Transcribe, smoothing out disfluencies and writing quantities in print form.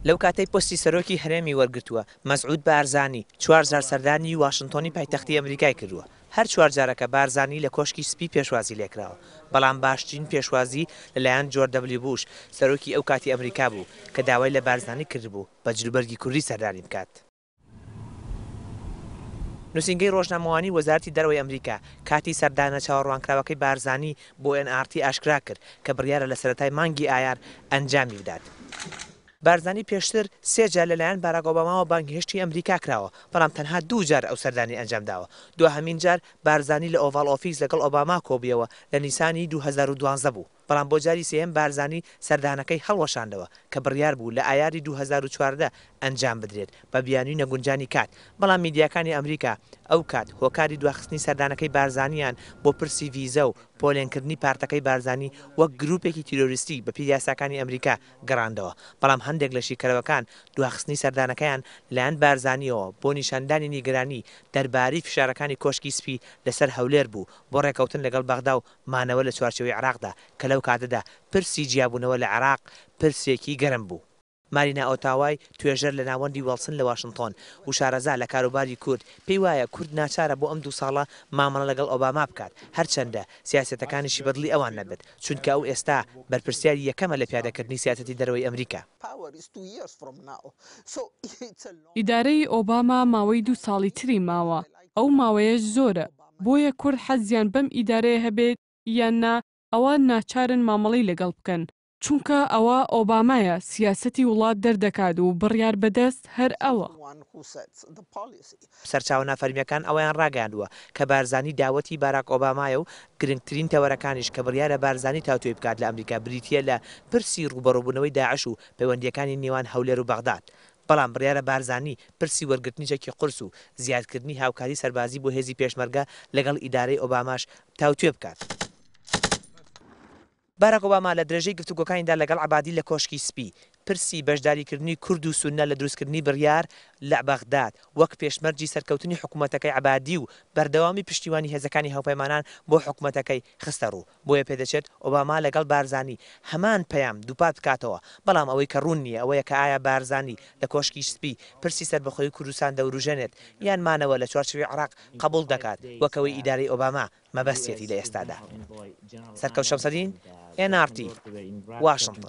لەو کاتەی پۆستی سەرۆکی هەرێمی وەرگرتووە مەسعود بارزانی 4000 سەردانی واشنتۆنی پایتەختی ئەمریکای کردووە. هەر 4 جارەکە بارزانی لە کۆشکی سپی پێشوازی لێکراوە، بەڵام باشترین پێشوازی لەلایەن جۆرج دەبلیو بوش سەرۆکی ئەو کاتی ئەمریکا بوو کە داوای لە بارزانی کردبوو بە جلوبەرگی کوردی سەردانی بکات. نووسینگەی ڕۆژنامەوانی وەزارەتی دەرەوەی ئەمریکا کاتی سەردانە چاوەڕوانکراوەکەی بارزانی بۆ NRT ئاشکرا کرد کە بڕیارە لە سەرەتای مانگی ئایار ئەنجامی بدات. بارزانی پێشتر 3 جار لەلایەن باراک ئۆباماوە بانگهێشتی ئەمریکا کراوە، بەڵام تەنها 2 جار ئەو سەردانی ئەنجام داوە. دوهەمین جار بارزانی لە ئۆڤال ئۆفیس لەگەڵ ئۆباما کۆبیەوە لە نیسانی 2012 بوو، بەڵام بۆ جاری سێم بارزانی سەردانەکەی هەڵوەشاندەوە کە بڕیار بوو لە ئایاری 2014 ئەنجام بدرێت بە بیانووی نەگونجانی کات. بەڵام میدیاکانی ئەمریکا ئەو کات هۆکاری دواخستنی سەردانەکەی بارزانیان بۆ پرسی ڤیزە و پۆلێنکردنی پارتەکەی بارزانی وەک گروپێکی تیرۆریستی بە پێی یاساکانی ئەمریکا گەڕاندەوە، بەڵام هەندێک لە شیکەرەوەکان دواخستنی سەردانەکەیان لەلایەن بارزانیەوە بۆ نیشاندانی نیگەرانی دەربارەی فشارەکانی کۆشکی سپی لەسەر هەولێر بوو بۆ ڕێکەوتن لەگەڵ بەغدا و مانەوە لە چوارچێوەی عێراقدا کە لەو کاتەدا پرسی جیابوونەوە لە عێراق پرسێکی گەرم بوو. مارینا ئۆتاوای توێژەر لە ناوەندی وەڵسن لە واشنتۆن و شارەزا لە کاروباری کورد پێی وایە کورد ناچارە بۆ ئەم 2 ساڵە مامەڵە لەگەڵ ئۆباما بکات، هەرچەندە سیاسەتەکانیشی بەدڵی ئەوان نەبێت چونکە ئەو ئێستا بەرپرسیاری یەکەمە لە پیادەکردنی سیاسەتی دەرەوەی ئەمریکا. ئیدارەی ئۆباما ماوەی 2 ساڵی تری ماوە، ئەو ماوەیەش زۆرە، بۆیە کورد حەزیان بەم ئیدارەیە هەبێت یاننا ئەوە ناچارن مامەڵەی لەگەڵ بکەن، چونکە ئەوە ئۆبامایە سیاسەتی وڵات دەردەکات و بڕیار بەدەست هەر ئەوە. سەرچاوە نافەرمیەکان ئەویان ڕاگەاندووە کە بارزانی داوەتی باراک ئۆبامایە و گرنگترین تەوەرەکانیش کە بڕیارە بارزانی تاوتوێ بکات لە ئەمریکا بریتیە لە پرسی ڕوبەڕووبوونەوەی داعش و پەیوەندیەکانی نێوان هەولێر و بەغداد. بەڵام بڕیارە بارزانی پرسی وەرگرتنیچێکی قورس و زیادکردنی هاوکاری سەربازی بۆ هێزی پێشمەرگە لەگەڵ ئیدارەی ئۆباماش تاوتوێ بکات. باراک ئۆباما لە درێژەی گفتوگۆکانیدا لەگەڵ عەبادی لە کۆشکی سپی پرسی بەشداریکردنی کورد و سوننە لە دروستکردنی بڕیار لە بەغداد وەک پێشمەرجی سەرکەوتنی حکوومەتەکەی عەبادی و بەردەوامی پشتیوانی هێزەکانی هاوپەیمانان بۆ حکوومەتەکەی خستە ڕوو. بۆیە پێدەچێت ئۆباما لەگەڵ بارزانی هەمان پەیام دووپات بکاتەوە، بەڵام ئەوەی کە ڕوون نییە ئەوەیە کە ئایا بارزانی لە کۆشکی سپی پرسی سەربەخۆی کوردستان دەوروژێنێت یان مانەوە لە چوارچێوەی عێراق قبوڵ دەکات وەکەوەی ئیدارەی ئۆباما مەبەستێتی لە ئێستادا. سەرکەوت شەمسەدین NRT Washington.